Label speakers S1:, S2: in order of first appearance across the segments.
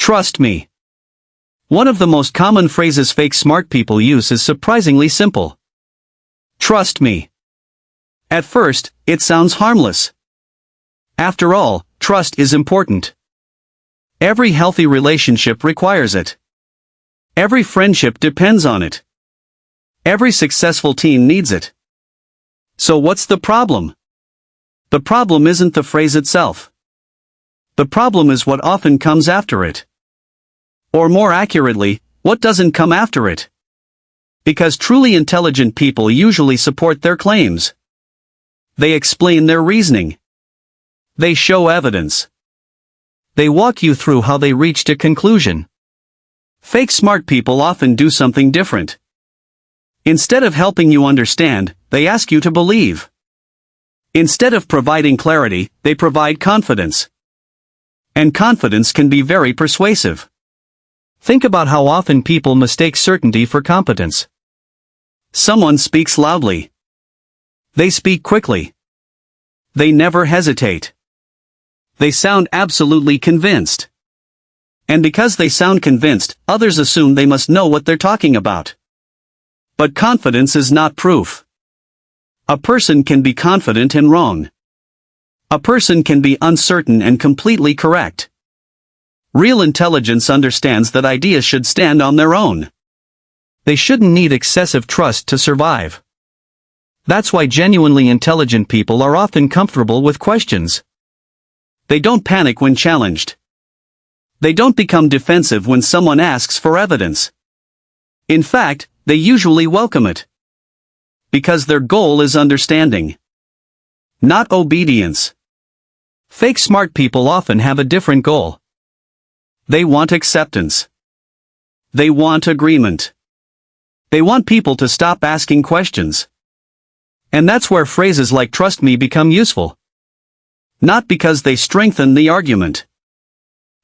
S1: Trust me. One of the most common phrases fake smart people use is surprisingly simple. Trust me. At first, it sounds harmless. After all, trust is important. Every healthy relationship requires it. Every friendship depends on it. Every successful team needs it. So what's the problem? The problem isn't the phrase itself. The problem is what often comes after it. Or more accurately, what doesn't come after it. Because truly intelligent people usually support their claims. They explain their reasoning. They show evidence. They walk you through how they reached a conclusion. Fake smart people often do something different. Instead of helping you understand, they ask you to believe. Instead of providing clarity, they provide confidence. And confidence can be very persuasive. Think about how often people mistake certainty for competence. Someone speaks loudly. They speak quickly. They never hesitate. They sound absolutely convinced. And because they sound convinced, others assume they must know what they're talking about. But confidence is not proof. A person can be confident and wrong. A person can be uncertain and completely correct. Real intelligence understands that ideas should stand on their own. They shouldn't need excessive trust to survive. That's why genuinely intelligent people are often comfortable with questions. They don't panic when challenged. They don't become defensive when someone asks for evidence. In fact, they usually welcome it. Because their goal is understanding. Not obedience. Fake smart people often have a different goal. They want acceptance. They want agreement. They want people to stop asking questions. And that's where phrases like trust me become useful. Not because they strengthen the argument,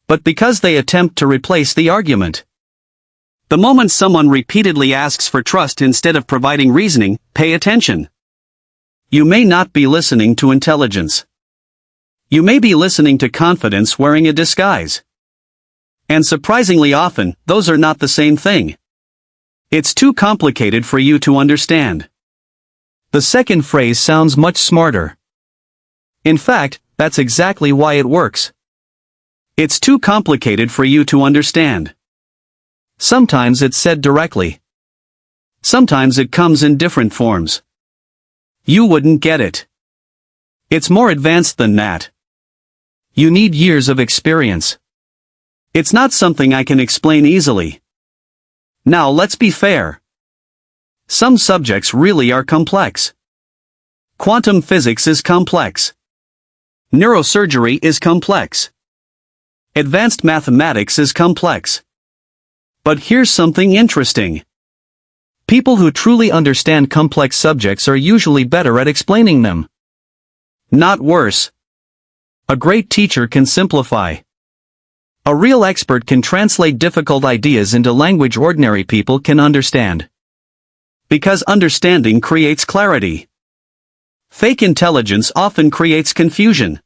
S1: but because they attempt to replace the argument. The moment someone repeatedly asks for trust instead of providing reasoning, pay attention. You may not be listening to intelligence. You may be listening to confidence wearing a disguise. And surprisingly often, those are not the same thing. It's too complicated for you to understand. The second phrase sounds much smarter. In fact, that's exactly why it works. It's too complicated for you to understand. Sometimes it's said directly. Sometimes it comes in different forms. You wouldn't get it. It's more advanced than that. You need years of experience. It's not something I can explain easily. Now let's be fair. Some subjects really are complex. Quantum physics is complex. Neurosurgery is complex. Advanced mathematics is complex. But here's something interesting. People who truly understand complex subjects are usually better at explaining them. Not worse. A great teacher can simplify. A real expert can translate difficult ideas into language ordinary people can understand. Because understanding creates clarity. Fake intelligence often creates confusion.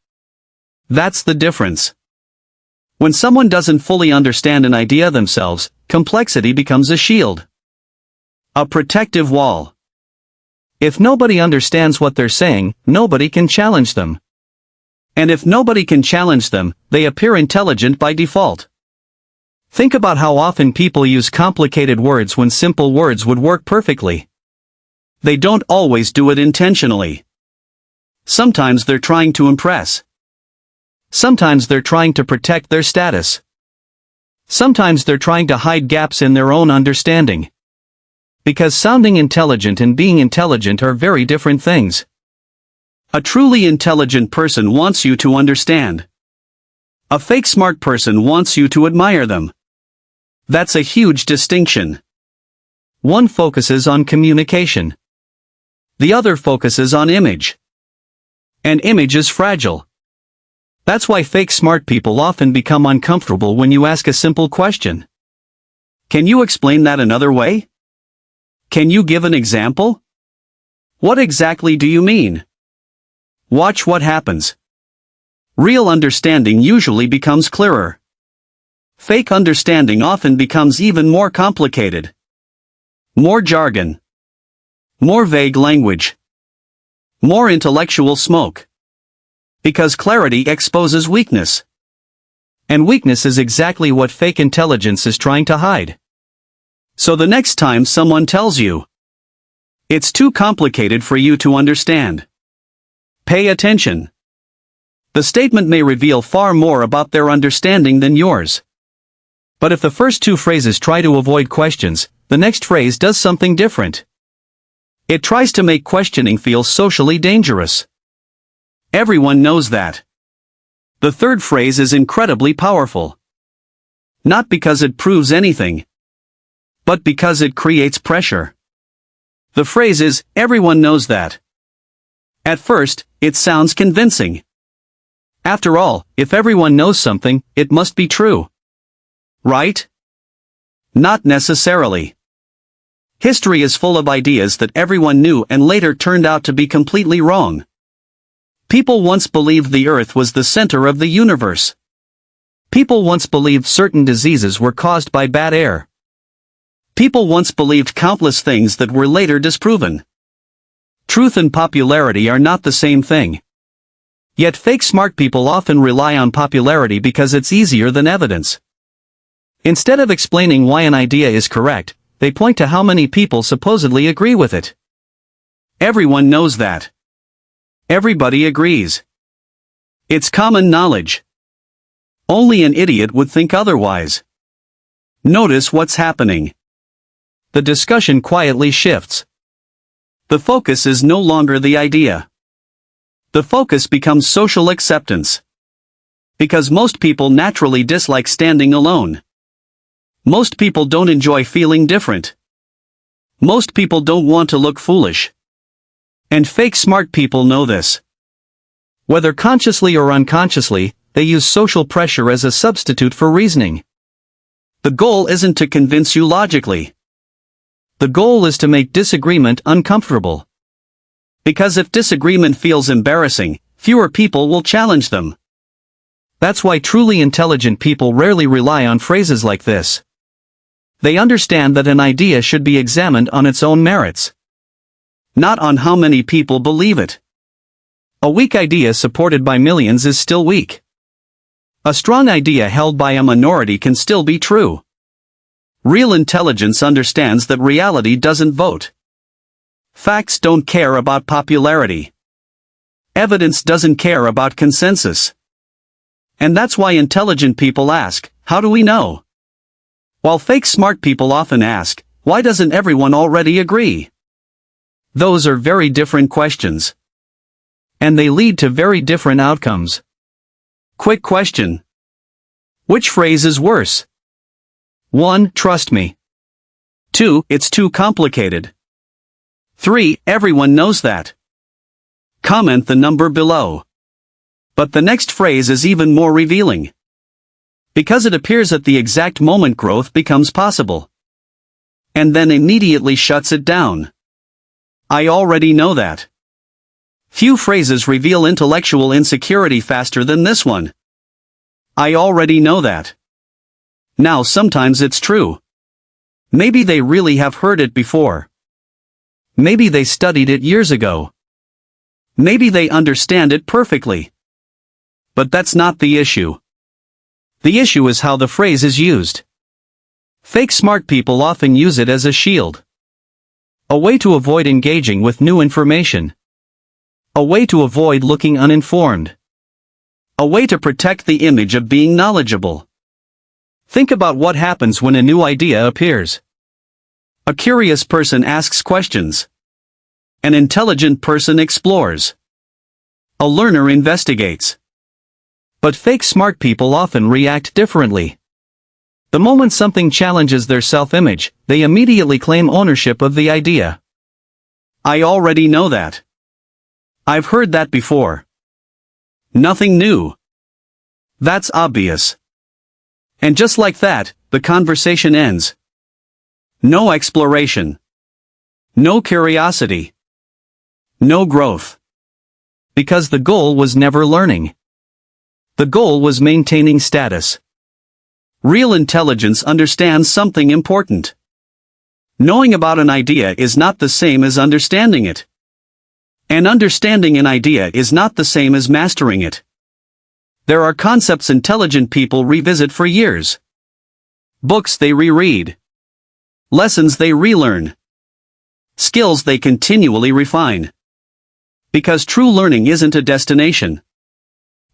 S1: That's the difference. When someone doesn't fully understand an idea themselves, complexity becomes a shield. A protective wall. If nobody understands what they're saying, nobody can challenge them. And if nobody can challenge them, they appear intelligent by default. Think about how often people use complicated words when simple words would work perfectly. They don't always do it intentionally. Sometimes they're trying to impress. Sometimes they're trying to protect their status. Sometimes they're trying to hide gaps in their own understanding. Because sounding intelligent and being intelligent are very different things. A truly intelligent person wants you to understand. A fake smart person wants you to admire them. That's a huge distinction. One focuses on communication. The other focuses on image. And image is fragile. That's why fake smart people often become uncomfortable when you ask a simple question. Can you explain that another way? Can you give an example? What exactly do you mean? Watch what happens. Real understanding usually becomes clearer. Fake understanding often becomes even more complicated. More jargon. More vague language. More intellectual smoke. Because clarity exposes weakness. And weakness is exactly what fake intelligence is trying to hide. So the next time someone tells you, "It's too complicated for you to understand," pay attention. The statement may reveal far more about their understanding than yours. But if the first two phrases try to avoid questions, the next phrase does something different. It tries to make questioning feel socially dangerous. Everyone knows that. The third phrase is incredibly powerful. Not because it proves anything, but because it creates pressure. The phrase is, "Everyone knows that." At first, it sounds convincing. After all, if everyone knows something, it must be true. Right? Not necessarily. History is full of ideas that everyone knew and later turned out to be completely wrong. People once believed the Earth was the center of the universe. People once believed certain diseases were caused by bad air. People once believed countless things that were later disproven. Truth and popularity are not the same thing. Yet fake smart people often rely on popularity because it's easier than evidence. Instead of explaining why an idea is correct, they point to how many people supposedly agree with it. Everyone knows that. Everybody agrees. It's common knowledge. Only an idiot would think otherwise. Notice what's happening. The discussion quietly shifts. The focus is no longer the idea. The focus becomes social acceptance. Because most people naturally dislike standing alone. Most people don't enjoy feeling different. Most people don't want to look foolish. And fake smart people know this. Whether consciously or unconsciously, they use social pressure as a substitute for reasoning. The goal isn't to convince you logically. The goal is to make disagreement uncomfortable. Because if disagreement feels embarrassing, fewer people will challenge them. That's why truly intelligent people rarely rely on phrases like this. They understand that an idea should be examined on its own merits. Not on how many people believe it. A weak idea supported by millions is still weak. A strong idea held by a minority can still be true. Real intelligence understands that reality doesn't vote. Facts don't care about popularity. Evidence doesn't care about consensus. And that's why intelligent people ask, "How do we know?" While fake smart people often ask, "Why doesn't everyone already agree?" Those are very different questions. And they lead to very different outcomes. Quick question. Which phrase is worse? 1. Trust me. 2. It's too complicated. 3. Everyone knows that. Comment the number below. But the next phrase is even more revealing. Because it appears at the exact moment growth becomes possible. And then immediately shuts it down. I already know that. Few phrases reveal intellectual insecurity faster than this one. I already know that. Now sometimes it's true. Maybe they really have heard it before. Maybe they studied it years ago. Maybe they understand it perfectly. But that's not the issue. The issue is how the phrase is used. Fake smart people often use it as a shield. A way to avoid engaging with new information. A way to avoid looking uninformed. A way to protect the image of being knowledgeable. Think about what happens when a new idea appears. A curious person asks questions. An intelligent person explores. A learner investigates. But fake smart people often react differently. The moment something challenges their self-image, they immediately claim ownership of the idea. I already know that. I've heard that before. Nothing new. That's obvious. And just like that, the conversation ends. No exploration. No curiosity. No growth. Because the goal was never learning. The goal was maintaining status. Real intelligence understands something important. Knowing about an idea is not the same as understanding it. And understanding an idea is not the same as mastering it. There are concepts intelligent people revisit for years. Books they reread. Lessons they relearn. Skills they continually refine. Because true learning isn't a destination.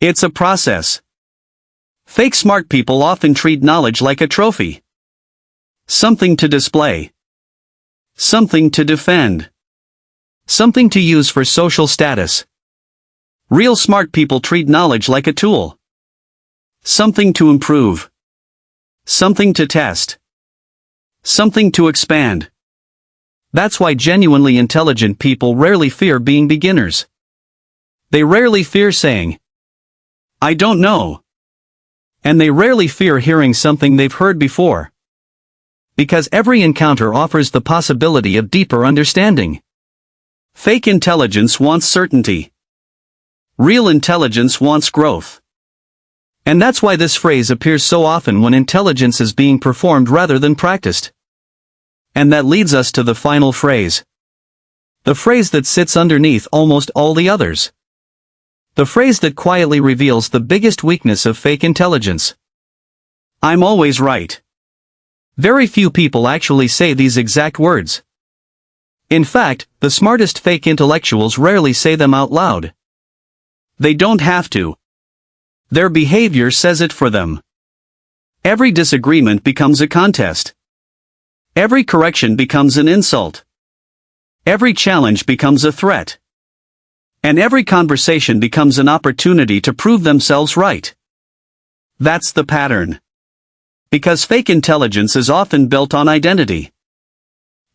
S1: It's a process. Fake smart people often treat knowledge like a trophy. Something to display. Something to defend. Something to use for social status. Real smart people treat knowledge like a tool. Something to improve. Something to test. Something to expand. That's why genuinely intelligent people rarely fear being beginners. They rarely fear saying, "I don't know." And they rarely fear hearing something they've heard before. Because every encounter offers the possibility of deeper understanding. Fake intelligence wants certainty. Real intelligence wants growth. And that's why this phrase appears so often when intelligence is being performed rather than practiced. And that leads us to the final phrase. The phrase that sits underneath almost all the others. The phrase that quietly reveals the biggest weakness of fake intelligence. I'm always right. Very few people actually say these exact words. In fact, the smartest fake intellectuals rarely say them out loud. They don't have to. Their behavior says it for them. Every disagreement becomes a contest. Every correction becomes an insult. Every challenge becomes a threat. And every conversation becomes an opportunity to prove themselves right. That's the pattern. Because fake intelligence is often built on identity.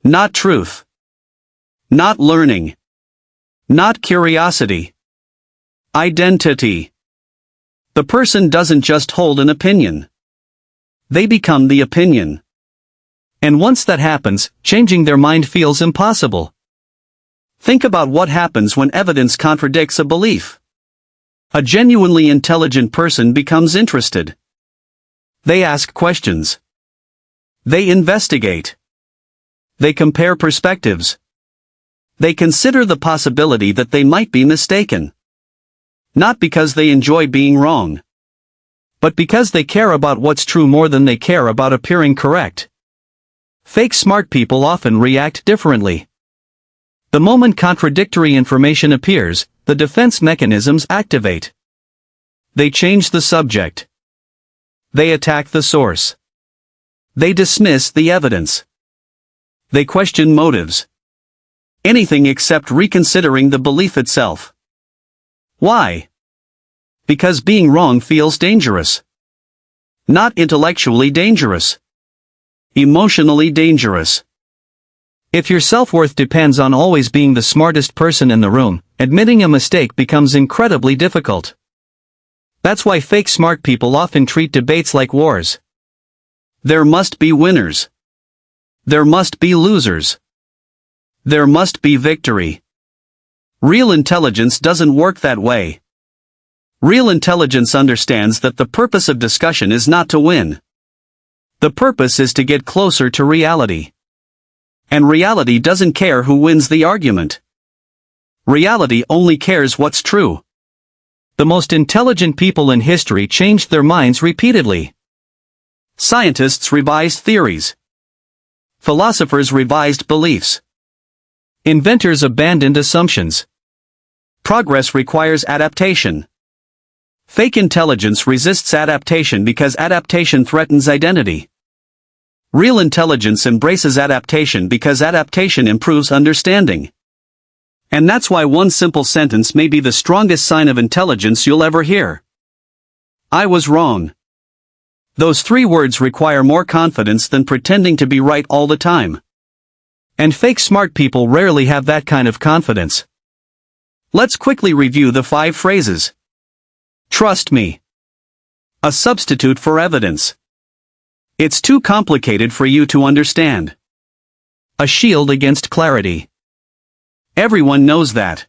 S1: Not truth. Not learning. Not curiosity. Identity. The person doesn't just hold an opinion. They become the opinion. And once that happens, changing their mind feels impossible. Think about what happens when evidence contradicts a belief. A genuinely intelligent person becomes interested. They ask questions. They investigate. They compare perspectives. They consider the possibility that they might be mistaken. Not because they enjoy being wrong. But because they care about what's true more than they care about appearing correct. Fake smart people often react differently. The moment contradictory information appears, the defense mechanisms activate. They change the subject. They attack the source. They dismiss the evidence. They question motives. Anything except reconsidering the belief itself. Why? Because being wrong feels dangerous. Not intellectually dangerous. Emotionally dangerous. If your self-worth depends on always being the smartest person in the room, admitting a mistake becomes incredibly difficult. That's why fake smart people often treat debates like wars. There must be winners. There must be losers. There must be victory. Real intelligence doesn't work that way. Real intelligence understands that the purpose of discussion is not to win. The purpose is to get closer to reality. And reality doesn't care who wins the argument. Reality only cares what's true. The most intelligent people in history changed their minds repeatedly. Scientists revised theories. Philosophers revised beliefs. Inventors abandoned assumptions. Progress requires adaptation. Fake intelligence resists adaptation because adaptation threatens identity. Real intelligence embraces adaptation because adaptation improves understanding. And that's why one simple sentence may be the strongest sign of intelligence you'll ever hear. I was wrong. Those 3 words require more confidence than pretending to be right all the time. And fake smart people rarely have that kind of confidence. Let's quickly review the 5 phrases. Trust me. A substitute for evidence. It's too complicated for you to understand. A shield against clarity. Everyone knows that.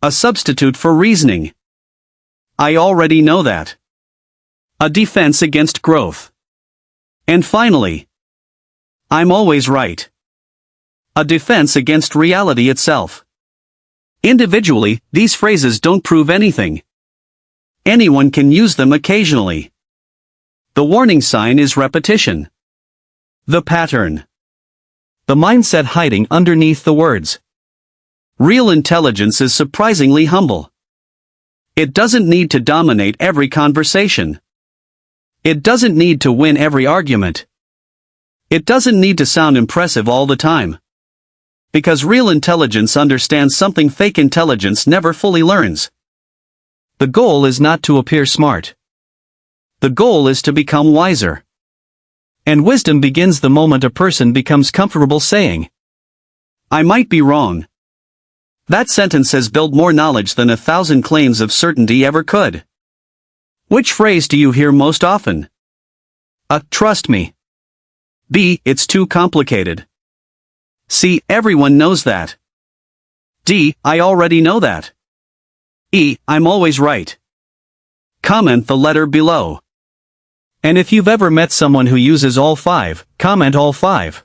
S1: A substitute for reasoning. I already know that. A defense against growth. And finally, I'm always right. A defense against reality itself. Individually, these phrases don't prove anything. Anyone can use them occasionally. The warning sign is repetition. The pattern. The mindset hiding underneath the words. Real intelligence is surprisingly humble. It doesn't need to dominate every conversation. It doesn't need to win every argument. It doesn't need to sound impressive all the time. Because real intelligence understands something fake intelligence never fully learns. The goal is not to appear smart. The goal is to become wiser. And wisdom begins the moment a person becomes comfortable saying, I might be wrong. That sentence has built more knowledge than 1,000 claims of certainty ever could. Which phrase do you hear most often? A. Trust me. B. It's too complicated. C. Everyone knows that. D. I already know that. E. I'm always right. Comment the letter below. And if you've ever met someone who uses all 5, comment all 5.